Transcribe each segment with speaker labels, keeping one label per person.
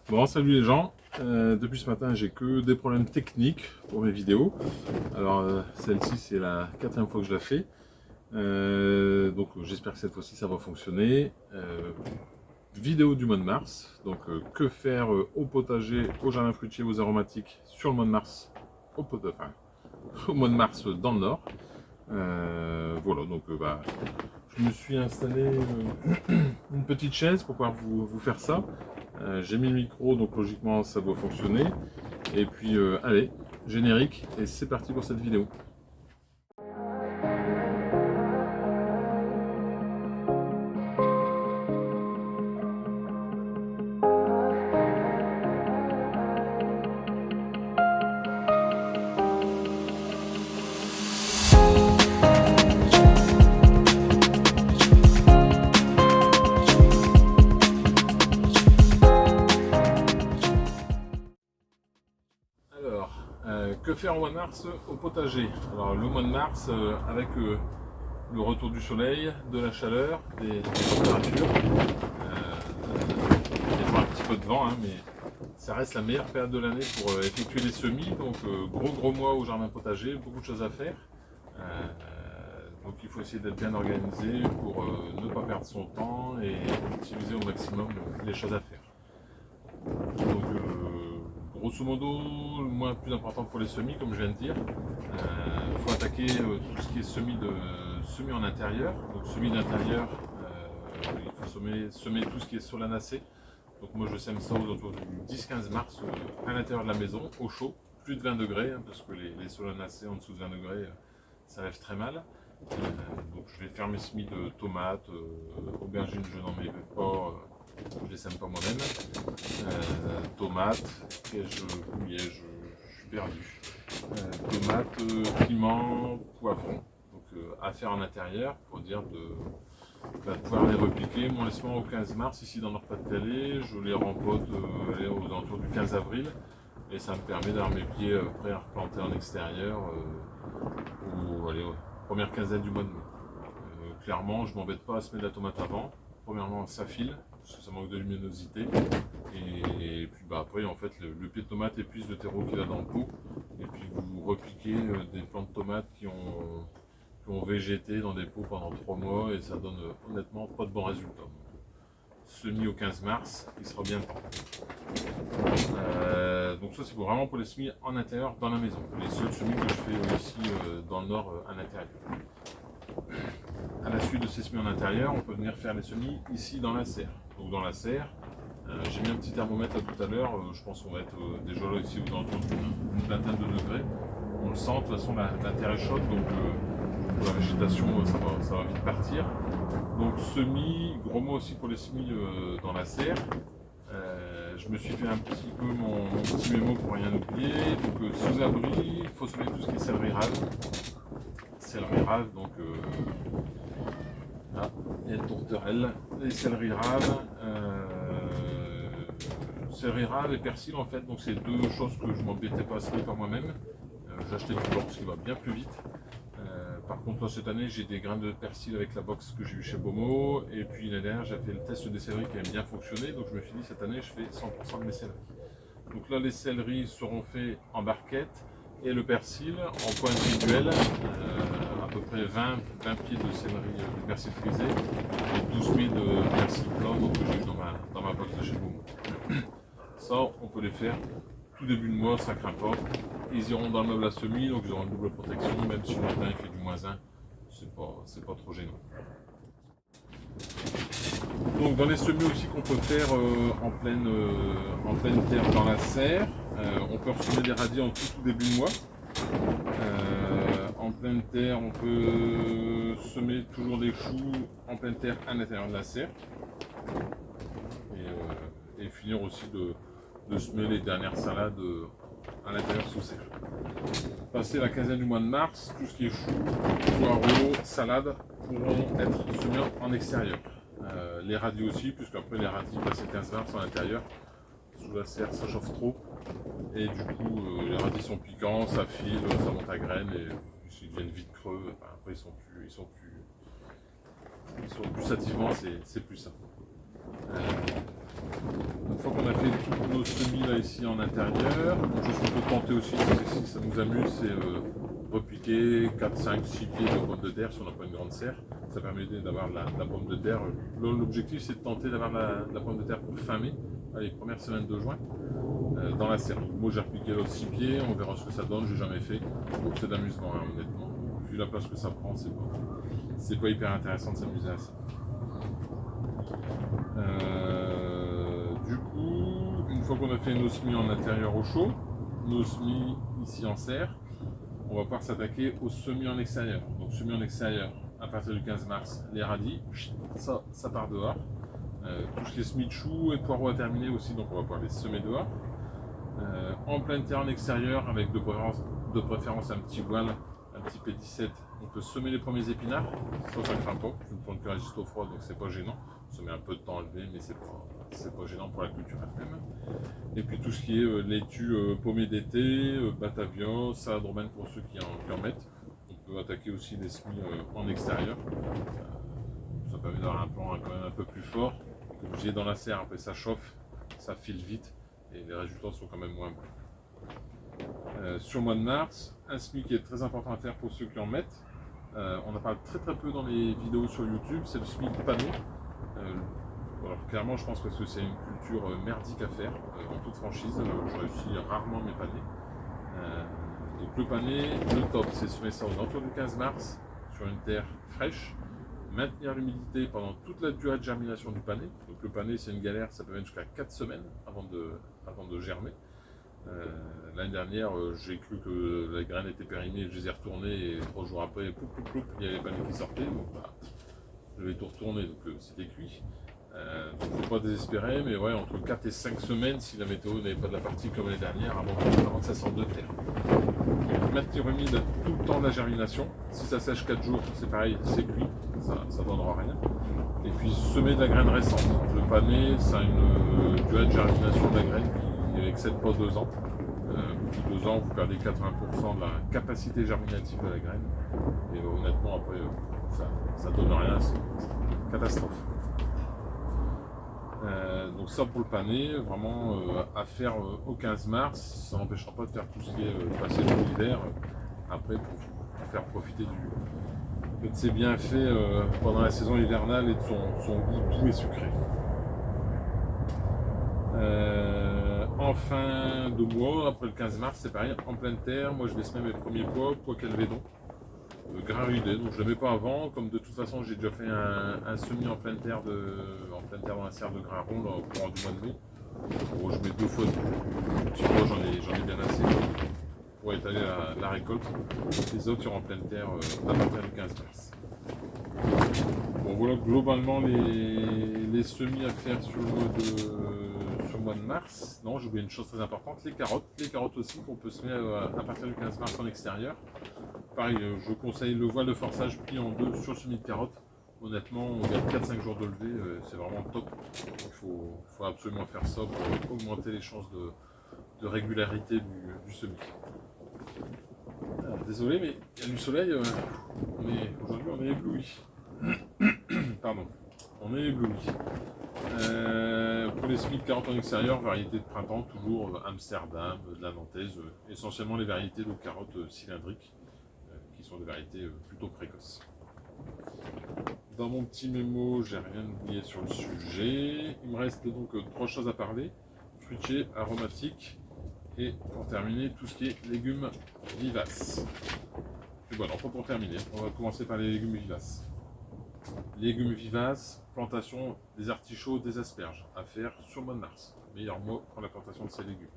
Speaker 1: Bon, salut les gens. Depuis ce matin, j'ai que des problèmes techniques pour mes vidéos. Alors, celle-ci, c'est la quatrième fois que je la fais. Donc, j'espère que cette fois-ci, ça va fonctionner. Vidéo du mois de mars. Donc, que faire au potager, au jardin fruitier, aux aromatiques sur le mois de mars, enfin, au mois de mars dans le Nord. Voilà, donc je me suis installé une petite chaise pour pouvoir vous faire ça. J'ai mis le micro, donc logiquement ça doit fonctionner. Et puis allez, générique, et c'est parti pour cette vidéo. Alors, que faire au mois de mars au potager? Alors le mois de mars, avec le retour du soleil, de la chaleur, des températures, il y a un petit peu de vent, hein, mais ça reste la meilleure période de l'année pour effectuer les semis. Donc gros mois au jardin potager, beaucoup de choses à faire. Donc il faut essayer d'être bien organisé pour ne pas perdre son temps et utiliser au maximum les choses à faire. Donc grosso modo, le mois le plus important pour les semis, comme je viens de dire, il faut attaquer tout ce qui est semis en intérieur. Donc semis d'intérieur, il faut semer tout ce qui est solanacée. Donc moi je sème ça aux alentours du 10-15 mars à l'intérieur de la maison, au chaud, plus de 20 degrés, hein, parce que les solanacées en dessous de 20 degrés, ça lève très mal. Donc je vais faire mes semis de tomates, aubergines, je n'en mets pas, je les sème pas moi-même. Tomates, je suis perdu. Tomates, piments, poivrons. Donc à faire en intérieur pour dire de pouvoir les repiquer. Mon laissement au 15 mars ici dans Nord-Pas-de-Calais, je les rempote aux alentours du 15 avril et ça me permet d'avoir mes pieds prêts à replanter en extérieur aux premières quinzaines du mois de mai. Clairement, je ne m'embête pas à semer de la tomate avant. Premièrement, ça file, parce que ça manque de luminosité. Et puis après, en fait, le pied de tomate épuise le terreau qu'il a dans le pot. Et puis vous repiquez des plants de tomates qui ont végété dans des pots pendant 3 mois et ça donne honnêtement pas de bons résultats. Semis au 15 mars, il sera bien temps. Donc ça c'est vraiment pour les semis en intérieur dans la maison. Les seuls semis que je fais ici dans le nord à l'intérieur. À la suite de ces semis en intérieur, on peut venir faire les semis ici dans la serre. Donc dans la serre, j'ai mis un petit thermomètre tout à l'heure, je pense qu'on va être déjà là ici aux alentours d'une vingtaine de degrés. On le sent, de toute façon la terre est chaude, donc la végétation ça va vite partir. Donc semis, gros mot aussi pour les semis dans la serre. Je me suis fait un petit peu mon petit mémo pour rien oublier. Donc sous abri, il faut semer tout ce qui est céleri rave. Céleri rave, donc il y a le tourterelle, les céleri rave. Céleri rave et persil en fait, donc c'est deux choses que je m'embêtais pas à semer par moi-même. J'ai acheté du blanc, ce qui va bien plus vite. Par contre, cette année, j'ai des grains de persil avec la box que j'ai eu chez Bomo. Et puis l'année dernière, j'ai fait le test des céleris qui avait bien fonctionné. Donc je me suis dit, cette année, je fais 100% de mes céleris. Donc là, les céleris seront faits en barquette. Et le persil en point individuel, à peu près 20 pieds de céleri, de persil frisé. Et 12 pieds de persil plat que j'ai eu dans ma box de chez Bomo. Ça, on peut les faire tout début de mois, ça craint pas. Ils iront dans le meuble à semis, donc ils auront une double protection, même si le matin il fait du -1, c'est pas trop gênant. Donc dans les semis aussi qu'on peut faire en pleine terre dans la serre, on peut ressemer des radis en tout début de mois. En pleine terre, on peut semer toujours des choux en pleine terre à l'intérieur de la serre. Et finir aussi de semer les dernières salades à l'intérieur sous serre. Passé la quinzaine du mois de mars, tout ce qui est choux, poireaux, salades pourront être semés en extérieur. Les radis aussi, puisqu'après les radis passé le 15 mars en intérieur, sous la serre ça chauffe trop. Et du coup les radis sont piquants, ça file, ça monte à graines et ils deviennent vite creux. Enfin, après ils sont plus sativants, c'est plus ça. Une fois qu'on a fait tous nos semis là ici en intérieur, une chose qu'on peut tenter aussi, si ça nous amuse, c'est repiquer 4, 5, 6 pieds de pommes de terre si on n'a pas une grande serre. Ça permet d'avoir de la pomme de terre. L'objectif c'est de tenter d'avoir la pomme de terre pour fin mai, les premières semaines de juin, dans la serre. Donc, moi j'ai repiqué l'autre 6 pieds, on verra ce que ça donne, j'ai jamais fait. Donc c'est d'amusement hein, honnêtement. Vu la place que ça prend, c'est pas hyper intéressant de s'amuser à ça. Du coup, une fois qu'on a fait nos semis en intérieur au chaud, nos semis ici en serre, on va pouvoir s'attaquer aux semis en extérieur. Donc semis en extérieur, à partir du 15 mars, les radis, ça part dehors. Tout ce qui est semis de choux et de poireaux à terminer aussi, donc on va pouvoir les semer dehors. En pleine terre en extérieur, avec de préférence un petit voile, un petit P17, on peut semer les premiers épinards, ça craint pas, c'est une plante qui résiste au froid donc c'est pas gênant, ça met un peu de temps à lever mais c'est pas gênant pour la culture elle-même. Et puis tout ce qui est laitue paumée d'été, batavia, salade romaine pour ceux qui en mettent, on peut attaquer aussi les semis en extérieur, ça permet d'avoir un plan quand même un peu plus fort, que vous ayez dans la serre, après ça chauffe, ça file vite et les résultats sont quand même moins bons. Sur le mois de mars, un semis qui est très important à faire pour ceux qui en mettent, on en parle très peu dans les vidéos sur YouTube, c'est le semis de panneau. Alors clairement je pense que c'est une culture merdique à faire, en toute franchise, je réussis rarement mes panais. Donc le pané, le top c'est semer ça aux alentours du 15 mars, sur une terre fraîche, maintenir l'humidité pendant toute la durée de germination du pané. Donc le pané c'est une galère, ça peut mettre jusqu'à 4 semaines avant de germer. L'année dernière, j'ai cru que les graines étaient périmées, je les ai retournées et 3 jours après, il y avait les panais qui sortaient. Donc je vais tout retourner, donc c'était cuit. Donc il ne faut pas désespérer, mais ouais, entre 4 et 5 semaines, si la météo n'avait pas de la partie comme l'année dernière, avant que ça sorte de terre. Donc, maintenir humide tout le temps de la germination. Si ça sèche 4 jours, c'est pareil, c'est cuit, ça ne donnera rien. Et puis semer de la graine récente. Le pané, ça a une durée de germination de la graine qui n'excède pas 2 ans. Au bout de 2 ans, vous perdez 80% de la capacité germinative de la graine. Et honnêtement, après, ça donne rien, c'est une catastrophe. Donc ça pour le pané, vraiment à faire au 15 mars, ça n'empêchera pas de faire tout ce qui est passer l'hiver après pour vous faire profiter de ses bienfaits pendant la saison hivernale et de son goût doux et sucré. En fin de mois, après le 15 mars, c'est pareil, en pleine terre, moi je vais semer mes premiers pois calvédon. Grain ridé, donc je ne le mets pas avant, comme de toute façon j'ai déjà fait un semis en pleine terre dans la serre de grain rond là, au courant du mois de mai. Bon, je mets 2 fois de petits pois, j'en ai bien assez pour étaler la récolte. Les autres seront en pleine terre à partir du 15 mars. Bon voilà globalement les semis à faire sur le mois de mars. Non, j'ai oublié une chose très importante, les carottes aussi qu'on peut semer à partir du 15 mars en extérieur. Pareil, je conseille le voile de forçage plié en 2 sur le semis de carottes. Honnêtement, on garde 4-5 jours de levée, c'est vraiment top. Il faut absolument faire ça pour augmenter les chances de régularité du semis. Alors, désolé, mais il y a du soleil, aujourd'hui on est ébloui. Pardon, on est ébloui. Pour les semis de carottes en extérieur, variété de printemps, toujours Amsterdam, de la Nantaise, essentiellement les variétés de carottes cylindriques, qui sont des variétés plutôt précoces. Dans mon petit mémo, j'ai rien oublié sur le sujet. Il me reste donc 3 choses à parler, fruitiers, aromatiques, et pour terminer, tout ce qui est légumes vivaces. Et voilà, pour terminer, on va commencer par les légumes vivaces. Légumes vivaces, plantation des artichauts, des asperges, à faire sur le mois de mars. Meilleur mois pour la plantation de ces légumes.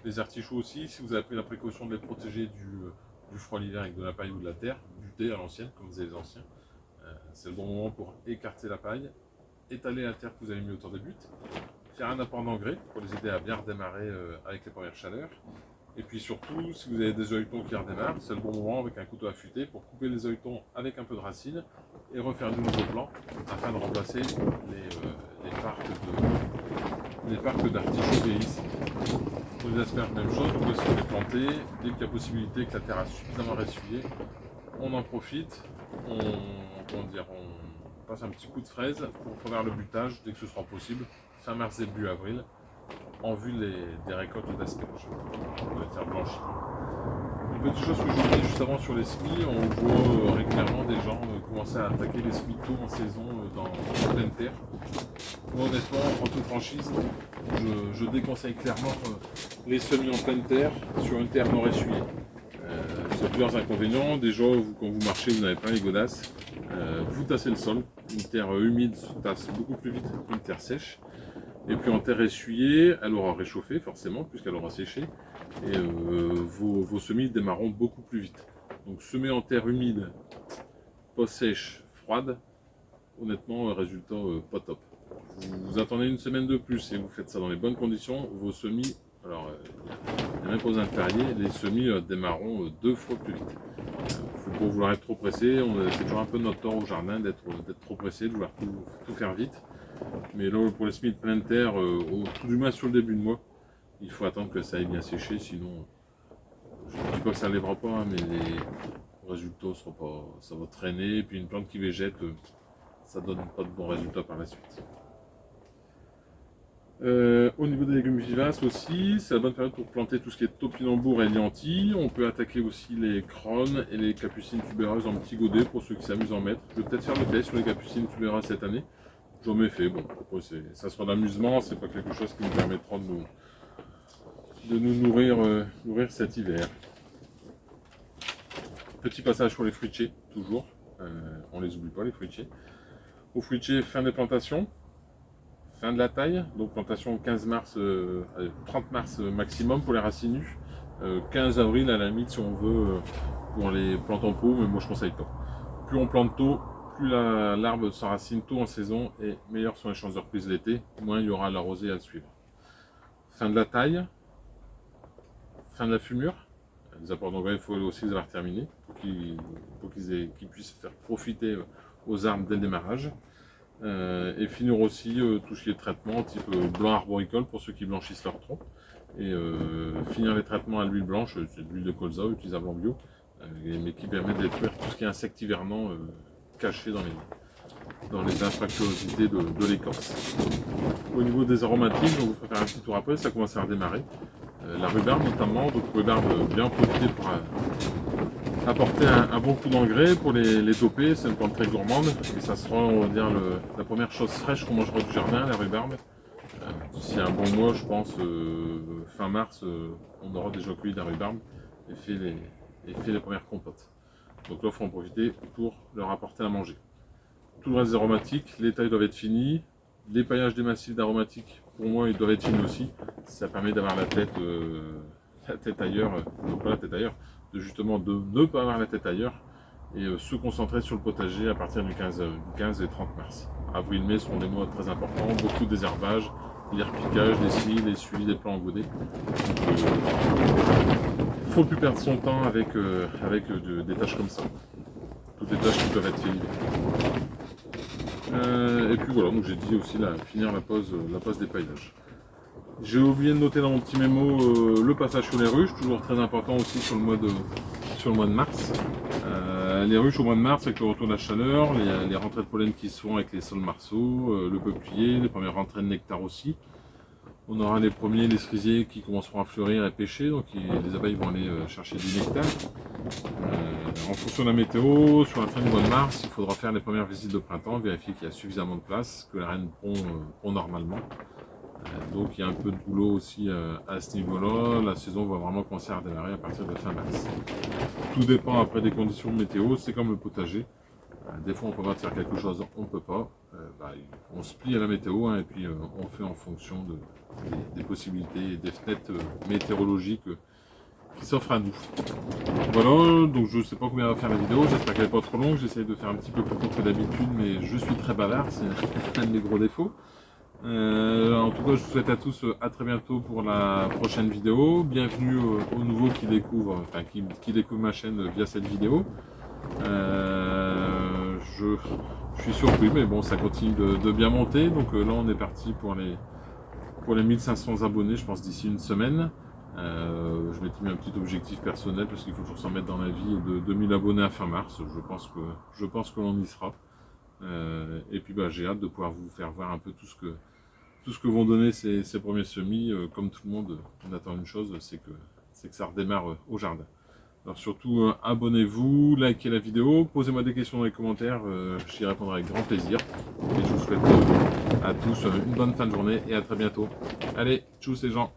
Speaker 1: Les artichauts aussi, si vous avez pris la précaution de les protéger du froid l'hiver avec de la paille ou de la terre, du thé à l'ancienne, comme disaient les anciens, c'est le bon moment pour écarter la paille, étaler la terre que vous avez mis autour des buttes, faire un apport d'engrais pour les aider à bien redémarrer avec les premières chaleurs. Et puis surtout, si vous avez des œilletons qui redémarrent, c'est le bon moment avec un couteau affûté pour couper les œilletons avec un peu de racines et refaire de nouveaux plants afin de remplacer les parcs d'artichauts vieillissants. Pour les asperges, même chose, vous pouvez se les planter. Dès qu'il y a possibilité que la terre a suffisamment ressuyé, on en profite, on passe un petit coup de fraise pour faire le butage dès que ce sera possible. fin mars, début avril, en vue des récoltes d'asperges. On va les faire blanchir. Une petite chose que je voulais juste avant sur les semis, on voit régulièrement des gens commencer à attaquer les semis tôt en saison en pleine terre. Moi honnêtement, en toute franchise, je déconseille clairement les semis en pleine terre sur une terre non essuyée. C'est plusieurs inconvénients. Déjà, quand vous marchez, vous n'avez pas les godasses. Vous tassez le sol. Une terre humide se tasse beaucoup plus vite qu'une terre sèche. Et puis en terre essuyée, elle aura réchauffé forcément, puisqu'elle aura séché. Et vos semis démarreront beaucoup plus vite. Donc semer en terre humide, pas sèche, froide, honnêtement, résultat pas top. Vous attendez une semaine de plus et vous faites ça dans les bonnes conditions, vos semis, alors il n'y a même pas besoin de parier, les semis démarreront 2 fois plus vite. Il ne faut pas vouloir être trop pressé, c'est toujours un peu notre tort au jardin d'être trop pressé, de vouloir tout faire vite. Mais là pour les semis de pleine terre, tout du moins sur le début de mois, il faut attendre que ça ait bien séché, sinon je ne dis pas que ça ne lèvera pas, hein, mais les résultats seront pas, ça va traîner, et puis une plante qui végète, ça ne donne pas de bons résultats par la suite. Au niveau des légumes vivaces aussi, c'est la bonne période pour planter tout ce qui est topinambour et lentilles. On peut attaquer aussi les crônes et les capucines tubéreuses en petits godets pour ceux qui s'amusent à en mettre. Je vais peut-être faire le test sur les capucines tubéreuses cette année. J'en ai fait, bon, ça sera d'amusement, c'est pas quelque chose qui nous permettra de nous nourrir cet hiver. Petit passage pour les fruitiers, toujours. On les oublie pas, les fruitiers. Aux fruitiers, fin des plantations. Fin de la taille, donc plantation 15 mars, 30 mars maximum pour les racines nues, 15 avril à la limite si on veut pour les plantes en pot, mais moi je conseille pas. Plus on plante tôt, plus l'arbre s'enracine tôt en saison et meilleures sont les chances de reprise l'été, moins il y aura à l'arroser à le suivre. Fin de la taille, fin de la fumure, les apports d'engrais il faut aussi les avoir terminés pour qu'ils puissent faire profiter aux arbres dès le démarrage. Et finir aussi tout ce qui est traitement type blanc arboricole pour ceux qui blanchissent leur tronc. Et finir les traitements à l'huile blanche, c'est de l'huile de colza utilisable en bio, mais qui permet de détruire tout ce qui est insecte hivernant caché dans les infractuosités de l'écorce. Au niveau des aromatiques, on vous fait faire un petit tour après, ça commence à redémarrer. La rhubarbe notamment, donc rhubarbe bien profiter pour apporter un bon coup d'engrais pour les toper, c'est une plante très gourmande et ça sera on va dire la première chose fraîche qu'on mangera du jardin, la rhubarbe. D'ici un bon mois je pense, fin mars, on aura déjà cueilli de la rhubarbe et fait les premières compotes. Donc là il faut en profiter pour leur apporter à manger. Tout le reste des aromatiques, les tailles doivent être finies, les paillages des massifs d'aromatiques pour moi ils doivent être finis aussi, ça permet d'avoir la tête ailleurs, non pas la tête ailleurs, justement de ne pas avoir la tête ailleurs et se concentrer sur le potager à partir du 15 et 30 mars. Avril-mai seront des mois très importants, beaucoup de désherbage, les repiquages, les semis, les suivis des plants en godet. Il ne faut plus perdre son temps avec des tâches comme ça. Toutes les tâches qui peuvent être faites. Et puis voilà, donc j'ai dit aussi finir la pause des paillages. J'ai oublié de noter dans mon petit mémo le passage sur les ruches, toujours très important aussi sur le mois de mars. Les ruches au mois de mars avec le retour de la chaleur, les rentrées de pollen qui se font avec les sols marceaux, le peuplier, les premières rentrées de nectar aussi. On aura les premiers, les cerisiers qui commenceront à fleurir et à pêcher, donc les abeilles vont aller chercher du nectar. En fonction de la météo, sur la fin du mois de mars, il faudra faire les premières visites de printemps, vérifier qu'il y a suffisamment de place, que les reines pondent normalement. Donc il y a un peu de boulot aussi à ce niveau-là. La saison va vraiment commencer à redémarrer à partir de fin mars. Tout dépend après des conditions de météo, c'est comme le potager. Des fois on peut pas faire quelque chose, on ne peut pas. On se plie à la météo et puis on fait en fonction des possibilités et des fenêtres météorologiques qui s'offrent à nous. Voilà, donc je ne sais pas combien va faire la vidéo, j'espère qu'elle n'est pas trop longue, j'essaie de faire un petit peu plus court que d'habitude, mais je suis très bavard, c'est un de mes gros défauts. En tout cas, je vous souhaite à tous à très bientôt pour la prochaine vidéo. Bienvenue aux nouveaux qui découvrent, qui découvrent ma chaîne via cette vidéo. Je suis surpris, mais bon, ça continue de bien monter. Donc là, on est parti pour les 1500 abonnés, je pense, d'ici une semaine. Je m'étais mis un petit objectif personnel parce qu'il faut toujours s'en mettre dans la vie de 2000 abonnés à fin mars. Je pense que l'on y sera. Et puis j'ai hâte de pouvoir vous faire voir un peu tout tout ce que vont donner ces premiers semis, comme tout le monde, on attend une chose, c'est que ça redémarre au jardin. Alors surtout, abonnez-vous, likez la vidéo, posez-moi des questions dans les commentaires, j'y répondrai avec grand plaisir. Et je vous souhaite à tous une bonne fin de journée et à très bientôt. Allez, tchuss les gens!